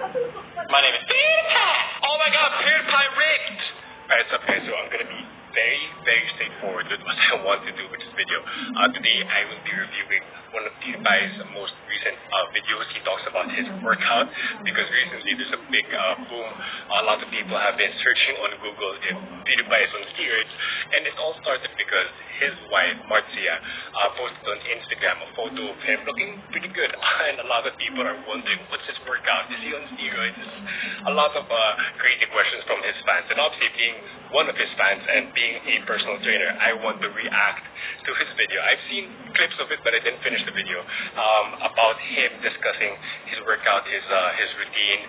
My name is Pewdiepie! Oh my god, Pewdiepie ripped! Alright, so guys, so I'm gonna be very, very straightforward with what I want to do with this video. Today, I will be reviewing one of Pewdiepie's most recent videos. He talks about his workout because recently there's a big boom. A lot of people have been searching on Google if Pewdiepie is on steroids, and it all started because his wife, Marcia, posted on Instagram a photo of him looking pretty good, and a lot of people are wondering, what's his workout? Is he on steroids? A lot of crazy questions from his fans, and obviously being one of his fans and being a personal trainer, I want to react to his video. I've seen clips of it, but I didn't finish the video, about him discussing his workout, his routine,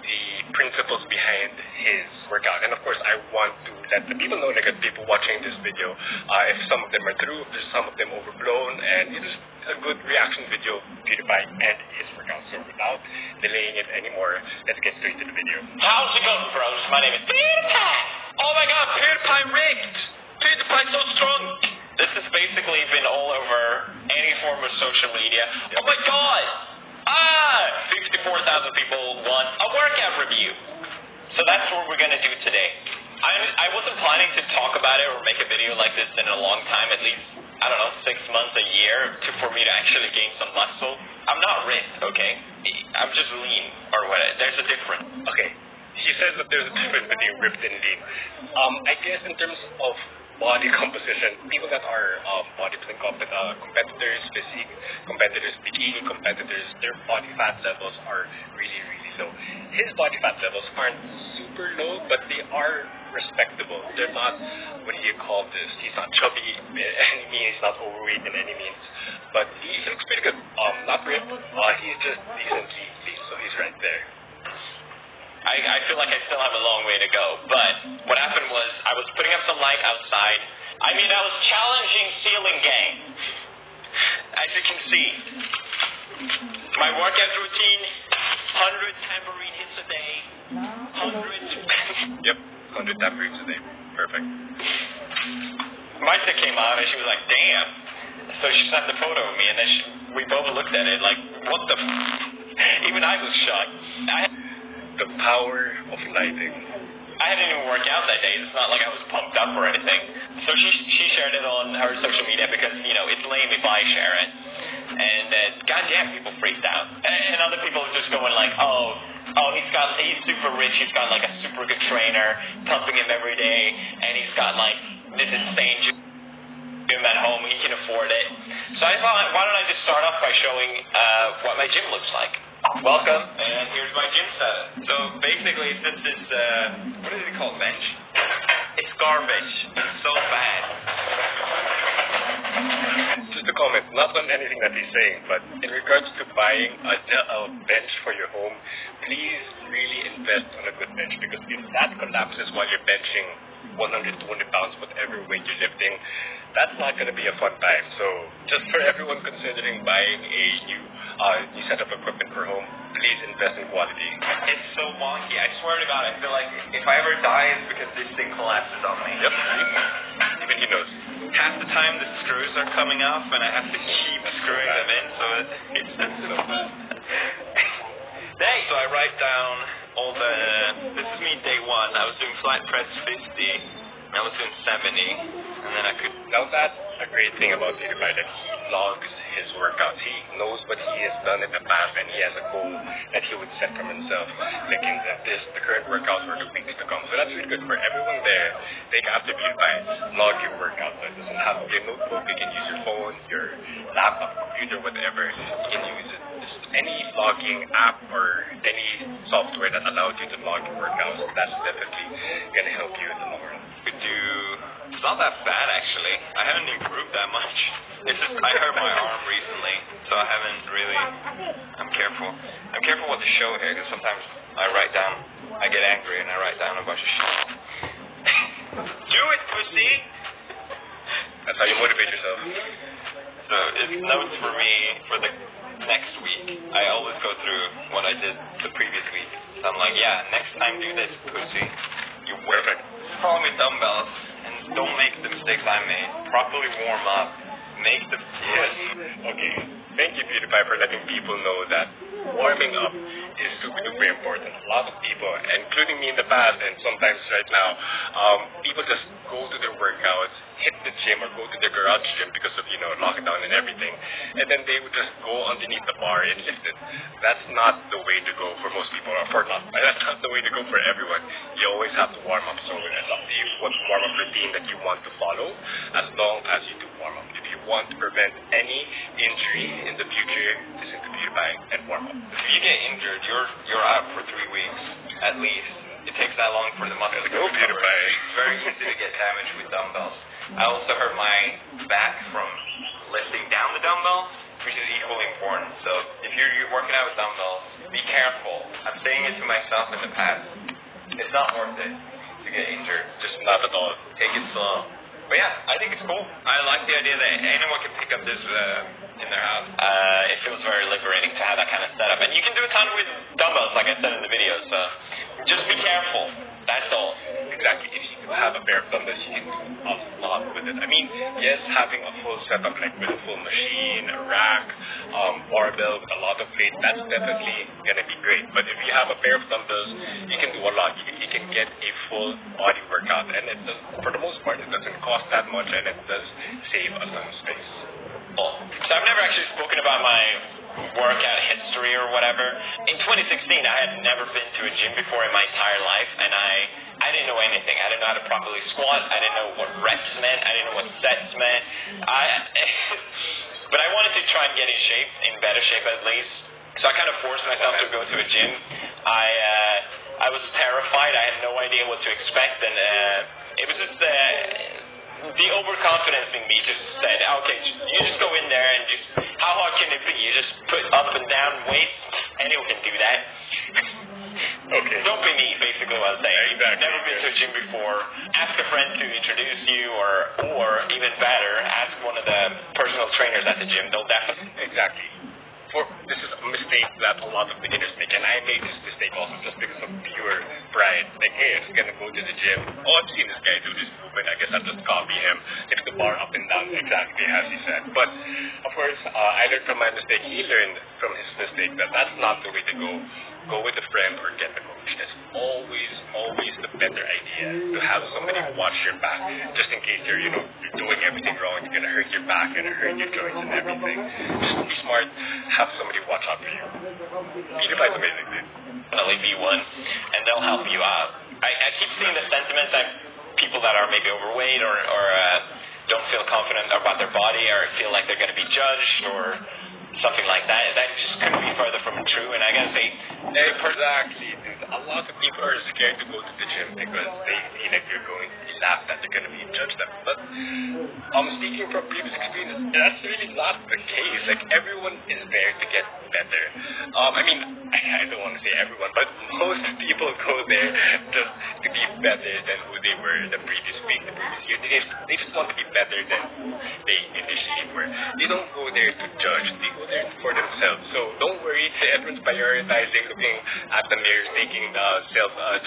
the principles behind his workout. And of course, I want to let the people know, like people watching this video, if some of them are true, if some of them overblown, and it is a good reaction video of Pewdiepie and his workout. So without delaying it anymore, let's get straight to the video. How's it going, bros? My name is Pewdiepie! Oh my god, Pewdiepie ripped! Pewdiepie's so strong! This has basically been all over any form of social media. Oh my god! 54,000 people want a workout review. So that's what we're gonna do today. I wasn't planning to talk about it or make a video like this in a long time, at least, I don't know, 6 months, a year, for me to actually gain some muscle. I'm not ripped, okay? I'm just lean, or what? There's a difference. Okay, he says that there's a difference between ripped and lean. I guess in terms of body composition, people that are bodybuilding competitors, physique competitors, bikini competitors, their body fat levels are really, really low. His body fat levels aren't super low, but they are respectable. They're not, what do you call this? He's not chubby in any means, he's not overweight in any means, but he looks pretty good. Not ripped, he's just decently lean, so he's right there. I feel like I still have a long way to go, but what happened was I was putting up some light outside. I was challenging ceiling game. As you can see, my workout routine, 100 tambourine hits a day, 100... Yep, 100 tambourines a day. Perfect. Marcia came out and she was like, damn. So she snapped a photo of me, and then we both looked at it like, what the f***? Even I was shocked. The power of lighting. I hadn't even worked out that day. It's not like I was pumped up or anything. So she shared it on her social media because, it's lame if I share it. And goddamn, people freaked out. And other people were just going like, he's super rich. He's got like a super good trainer pumping him every day. And he's got like this insane gym at home. He can afford it. So I thought, why don't I just start off by showing what my gym looks like. Welcome, and here's my gym setup. So basically, it's just this, what is it called, bench? It's garbage. It's so bad. Just a comment, not on anything that he's saying, but in regards to buying a bench for your home, please really invest on a good bench, because if that collapses while you're benching 100, 200 pounds, whatever weight you're lifting, that's not going to be a fun time. So just for everyone considering buying a new set of equipment for home, please invest in quality. It's so wonky. I swear to God, I feel like if I ever die, it's because this thing collapses on me. Yep. Even he knows. Half the time the screws are coming off and I have to keep screwing them in, so it's so bad. So I write down all the, this is me day one. I was doing flat press 50, I was doing 70, and then I could... Now that's a great thing about Pewdiepie, that he logs his workouts. He knows what he has done in the past, and he has a goal that he would set from himself, thinking that the current workouts for the weeks to come. So that's really good for everyone there. Take after Pewdiepie, log your workouts. So it doesn't have to be a notebook. You can use your phone, your laptop, computer, whatever. You can use it. Just any logging app or any software that allows you to log your workouts. That's definitely going to help you in the long run. It's not that bad, actually. I haven't improved that much. It's just, I hurt my arm recently, so I haven't really, I'm careful what to show here, because sometimes I get angry and I write down a bunch of shit. Do it, pussy! That's how you motivate yourself. So, it's notes for me for the next week. I always go through what I did the previous week. So I'm like, yeah, next time do this, pussy. You perfect. Follow me dumbbells, and don't make the mistakes I made. Properly warm up. Make the... Yes. Okay. Thank you, Pewdiepie, for letting people know that warming up is super duper important. A lot of people, including me in the past and sometimes right now, people just go to their workouts, hit the gym or go to their garage gym because of lockdown and everything, and then they would just go underneath the bar and lift it. That's not the way to go for most people, or that's not the way to go for everyone. You always have to warm up. So it's up to you what warm-up routine that you want to follow, as long as you do warm up. If you want to prevent any injury in the future, listen to Pewdiepie and warm up. If you get injured, you're out for 3 weeks at least. It takes that long for the muscles to Go recover. Pewdiepie. It's very easy to get damaged with dumbbells. I also hurt my back from lifting down the dumbbells, which is equally important. So if you're working out with dumbbells, be careful. I'm saying it to myself in the past. It's not worth it to get injured. Just not at all. Take it slow. But yeah, I think it's cool. I like the idea that anyone can pick up this in their house. It feels very liberating to have that kind of setup. And you can do a ton with dumbbells, like I said in the video. So just be careful. That's all. Exactly. If you have a pair of dumbbells, you can do a lot with it. I mean, yes, having a full setup, like with a full machine, a rack, barbell with a lot of weight, that's definitely going to be great. But if you have a pair of dumbbells, you can do a lot. You can get a full body workout. And it does, for the most part, it doesn't cost that much, and it does save a ton of space. So I've never actually spoken about my workout history or whatever. In 2016, I had never been to a gym before in my entire life, and I didn't know anything. I didn't know how to properly squat. I didn't know what reps meant. I didn't know what sets meant. But I wanted to try and get in shape, in better shape at least. So I kind of forced myself to go to a gym. I was terrified. I had no idea what to expect, and it was just the overconfidence in me just said, okay, you just go in there and just, how hard can it be? You just put up and down weights. Anyone can do that. Okay. Don't be me, basically what I'm saying. Exactly. Never been to a gym before. Ask a friend to introduce you, or even better, ask one of the personal trainers at the gym. They'll definitely. Exactly. This is a mistake that a lot of beginners make, and I made this mistake also just because of pure pride. Like, hey, I'm just gonna go to the gym. Oh, I've seen this guy do this movement. I guess I'll just copy him. Lift the bar up and down, exactly as he said. But of course, I learned from my mistake. He learned from his mistake that that's not the way to go. Go with a friend or get a coach. That's always the better idea, to have somebody watch your back, just in case you're doing everything wrong. You're gonna hurt your back, you're gonna hurt your joints and everything. Just be smart. Have somebody watch out for you. Pewdiepie is amazing, dude. Definitely be one, and they'll help you out. I keep seeing the sentiments that people that are maybe overweight or don't feel confident about their body, or feel like they're going to be judged or something like that. That just couldn't be further from true. And I gotta say, exactly, dude. A lot of people are scared to go to the gym because they feel like you're going to be laughed at, they're going to be judged at. But speaking from previous experience, that's really not the case. Like, everyone is there to get better. I mean, I don't want to say everyone, but most people go there just to be better than who they were the previous week, the previous year. They just want to be better than who they initially were. They don't go there to judge. They go there for themselves. So don't worry. Everyone's prioritizing looking at the mirrors, taking the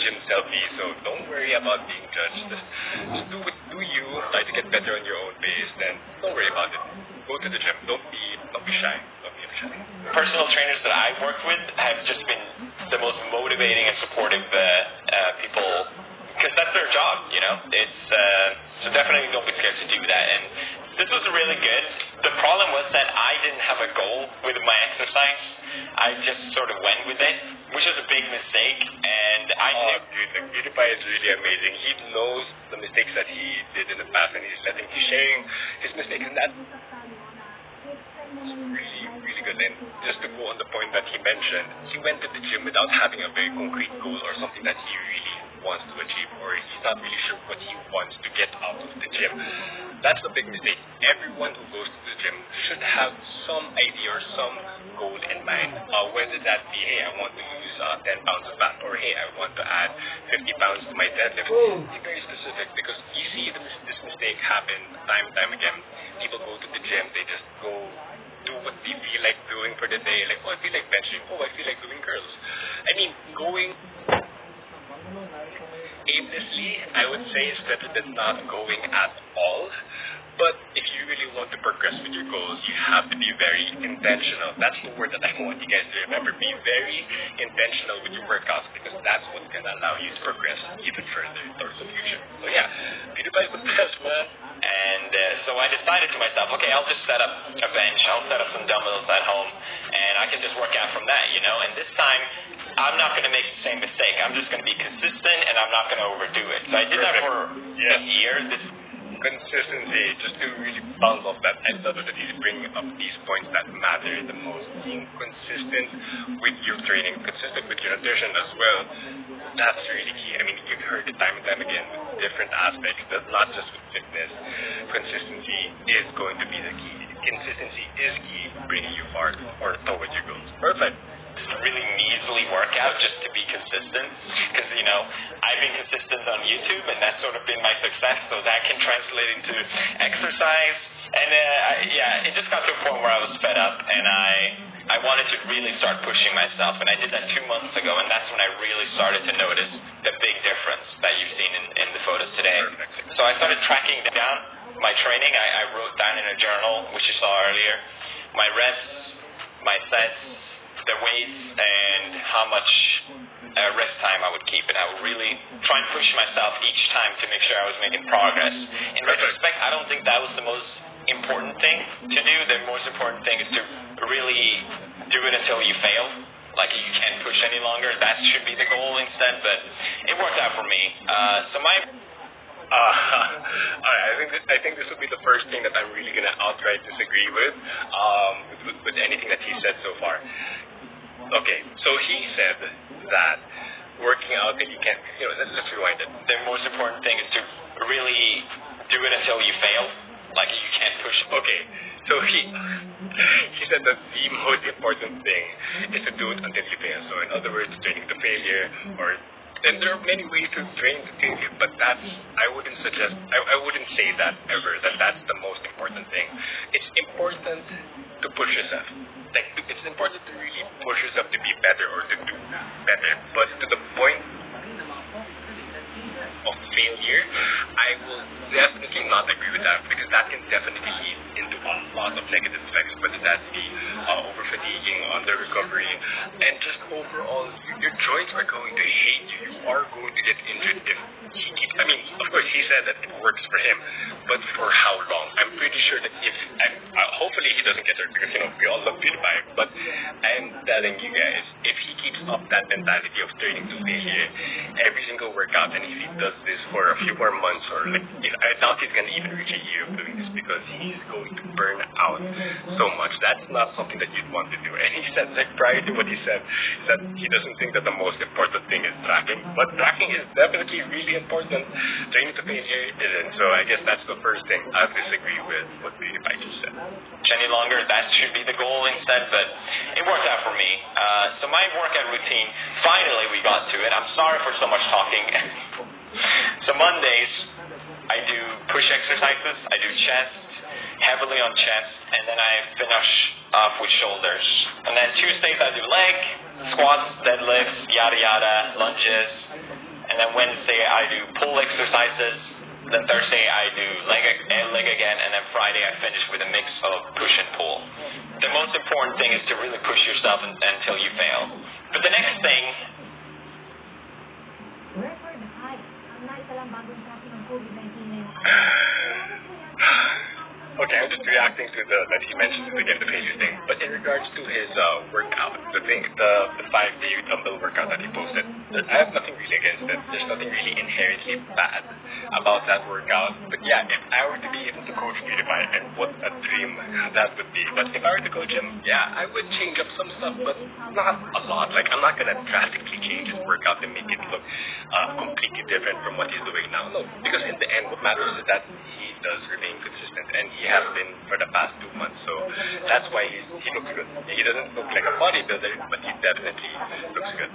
gym selfie. So don't worry about being judged. Just do you. Try to get better on your own pace. Then don't worry about it. Go to the gym. Don't be shy. Don't be shy. Personal trainers that I've worked with have just been the most motivating and supportive people, because that's their job, It's so definitely don't be scared to do that. And this was really good. The problem was that I didn't have a goal with my exercise. I just sort of went with it, which was a big mistake. And dude, like, Pewdiepie is really amazing. He knows the mistakes that he did in the past, and he's sharing his mistakes, and that was really, really good. And just to go on the point that he mentioned, he went to the gym without having a very concrete goal or something that he really wants to achieve, or he's not really sure what he wants to get out of the gym. That's the big mistake. Everyone who goes to the gym should have some idea or some goal in mind. Whether that be, hey, I want to lose 10 pounds of fat, or hey, I want to add 50 pounds to my deadlift. Be very specific, because you see this mistake happen time and time again. People go to the gym, they just go do what they feel like doing for the day. Like, oh, I feel like benching. Oh, I feel like doing curls. I mean, going aimlessly, I would say, is better than not going at all. But if you really want want to progress with your goals, you have to be very intentional. That's the word that I want you guys to remember. Be very intentional with your workouts because that's what's going to allow you to progress even further towards the future. So yeah, PewDiePie is the best, man. And so I decided to myself, okay, I'll just set up a bench, I'll set up some dumbbells at home, and I can just work out from that, you know. And this time, I'm not going to make the same mistake. I'm just going to be consistent, and I'm not going to overdo it. So I did that for a year. Consistency, just to really bounce off that, I love that he's bringing up these points that matter the most. Being consistent with your training, consistent with your nutrition as well, that's really key. I mean, you've heard it time and time again with different aspects, but not just with fitness. Consistency is going to be the key. Consistency is key, bringing you far or towards your goals. Perfect. Just really measly workout just to be consistent, because you know I've been consistent on YouTube and that's sort of been my success, so that can translate into exercise. And it just got to a point where I was fed up and I wanted to really start pushing myself, and I did that 2 months ago, and that's when I really started to notice the big difference that you've seen in the photos today. Perfect. So I started tracking down my training. I wrote down in a journal, which you saw earlier, my reps, my sets, the weights, and how much rest time I would keep, and I would really try and push myself each time to make sure I was making progress. In retrospect, I don't think that was the most important thing to do. The most important thing is to really do it until you fail. Like you can't push any longer. That should be the goal instead, but it worked out for me. I think this would be the first thing that I'm really gonna outright disagree with anything that he said so far. Okay, so he said that working out and you can't, let's rewind it. The most important thing is to really do it until you fail. Like you can't push. Okay, so he said that the most important thing is to do it until you fail. So in other words, training to failure, and there are many ways to train to failure, but I wouldn't say that ever, that's the most important thing. It's important to push yourself. Like, it's important to really push yourself to be better or to do better, but to the point of failure, I will definitely not agree with that, because that can definitely lead into a lot of negative effects, whether that be over-fatiguing, under-recovery, and just overall, your joints are going to hate you. You are going to get injured if he keeps... I mean, of course, he said that it works for him, but for how long? I'm pretty sure that hopefully he doesn't get hurt, because, we all love PewDiePie, but I'm telling you guys, if he keeps up that mentality of training to failure, every single workout, and if he does this for a few more months, or I doubt he's going to even reach a year of doing this, because he's going to burn out so much. That's not something that you'd want to do. And he said, prior to what he said, that he doesn't think that the most important thing is tracking, but tracking is definitely really important. Training to failure isn't. So I guess that's the first thing I disagree with what PewDiePie just said. Any longer, that should be the goal instead, but it worked out for me. So my workout routine, finally we got to it. I'm sorry for so much talking. So Mondays, I do push exercises, I do chest, heavily on chest, and then I finish off with shoulders. And then Tuesdays I do leg, squats, deadlifts, yada yada, lunges. And then Wednesday I do pull exercises. Then Thursday I do leg again, and then Friday I finish with a mix of push and pull. The most important thing is to really push yourself until you fail. But the next thing... Okay, I'm just reacting to that he mentioned again the failure thing. But in regards to his workout, the 5-day dumbbell workout that he posted, I have nothing really against it. There's nothing really inherently bad about that workout. But yeah, if I were to be able to coach PewDiePie, and what a dream that would be. But if I were to coach him, yeah, I would change up some stuff, but not a lot. Like, I'm not gonna drastically change his workout and make it look completely different from what he's doing now. No, because in the end, what matters is that he does remain consistent, and he has been for the past 2 months. So that's why he looks good. He doesn't look like a bodybuilder, but he definitely looks good.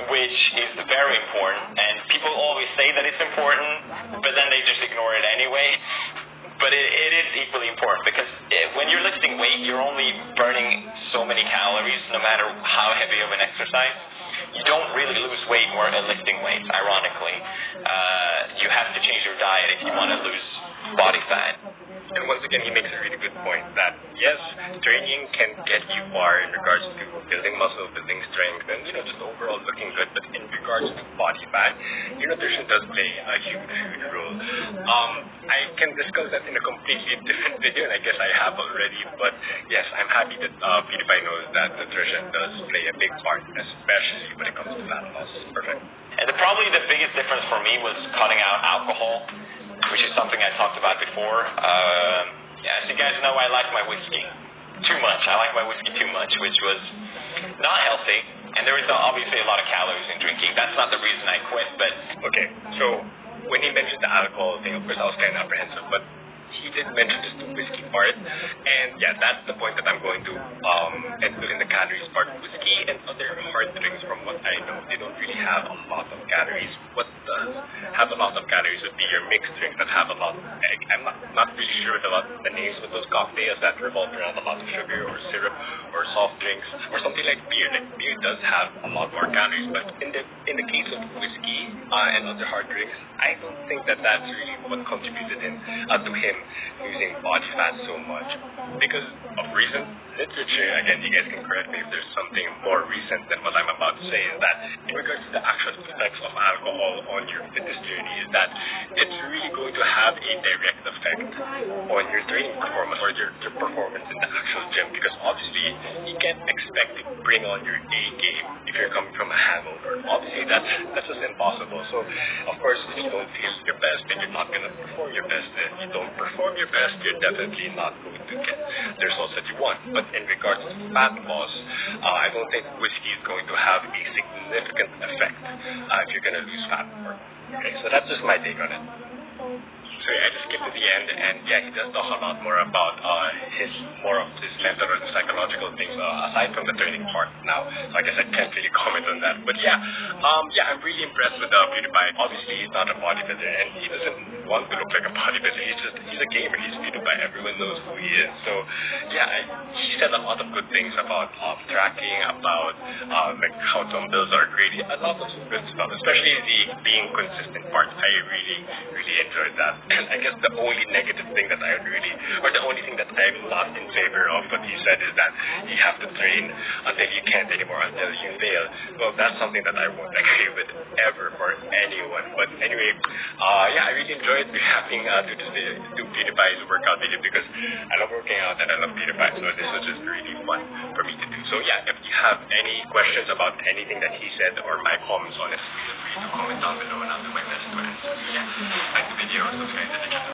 Which is very important, and people always say that it's important, but then they just ignore it anyway. But it is equally important, because when you're lifting weight, you're only burning so many calories, no matter how heavy of an exercise. you don't really lose weight lifting weights, ironically. You have to change your diet if you want to lose body fat. And once again, he makes a really good point that, yes, training can get you far in regards to building muscle, building strength, and, just overall looking good. But in regards to body fat, nutrition does play a huge role. I can discuss that in a completely different video, and I guess I have already. But, yes, I'm happy that Pewdiepie knows that nutrition does play a big part, especially when it comes to fat loss. Perfect. And probably the biggest difference for me was cutting out alcohol, which is something I talked about before. As you guys know, I like my whiskey too much. I like my whiskey too much, which was not healthy. And there is obviously a lot of calories in drinking. That's not the reason I quit, but... Okay, so when he mentioned the alcohol thing, of course, I was kind of apprehensive, but he did mention just the whiskey part. And yeah, that's the point that I'm going to put in the calories part. Whiskey and other hard drinks, from what I know, they don't really have a lot of calories. What does have a lot of calories would be your mixed drinks that have a lot of egg. I'm not really sure about the names of those cocktails that revolve around a lot of sugar or syrup or soft drinks or something like beer. Like beer does have a lot more calories, but in the case of whiskey and other hard drinks, I don't think that that's really what contributed to him using body fat so much. Because of recent literature, again, you guys can correct me if there's something more recent than what I'm about to say, is that in regards to the actual effects of alcohol on your fitness journey, is that it's really going to have a direct effect on your training performance or your performance in the actual gym. Because obviously, you can't expect to bring on your A game if you're coming from a hangover. Obviously, that's just impossible. So, of course, if you don't feel your best, then you're not going to perform your best. Then you don't perform your best, you're definitely not going to get the results that you want. But in regards to fat loss, I don't think whiskey is going to have a significant effect if you're going to lose fat more. Okay, so that's just my take on it. So yeah, I just skipped to the end, and yeah, he does talk a lot more about his mental or the psychological things aside from the training part now. So I guess I can't really comment on that. But yeah, I'm really impressed with Pewdiepie. Obviously, he's not a bodybuilder, and he doesn't want to look like a bodybuilder. He's a gamer. He's Pewdiepie. Everyone knows who he is. So yeah, he said a lot of good things about tracking, about like how dumbbells are great. A lot of good stuff, especially the being consistent part. I really enjoyed that. And I guess the only negative thing that I really, or the only thing that I'm not in favor of what he said is that you have to train until you can't anymore, until you fail. Well, that's something that I won't agree with ever for anyone. But anyway, I really enjoyed having to Pewdiepie's workout video because I love working out and I love Pewdiepie. So this was just really fun for me to do. So yeah, if you have any questions about anything that he said or my comments on it, feel free to comment down below and I'll do my best to answer. So yeah, like the video, subscribe to the channel.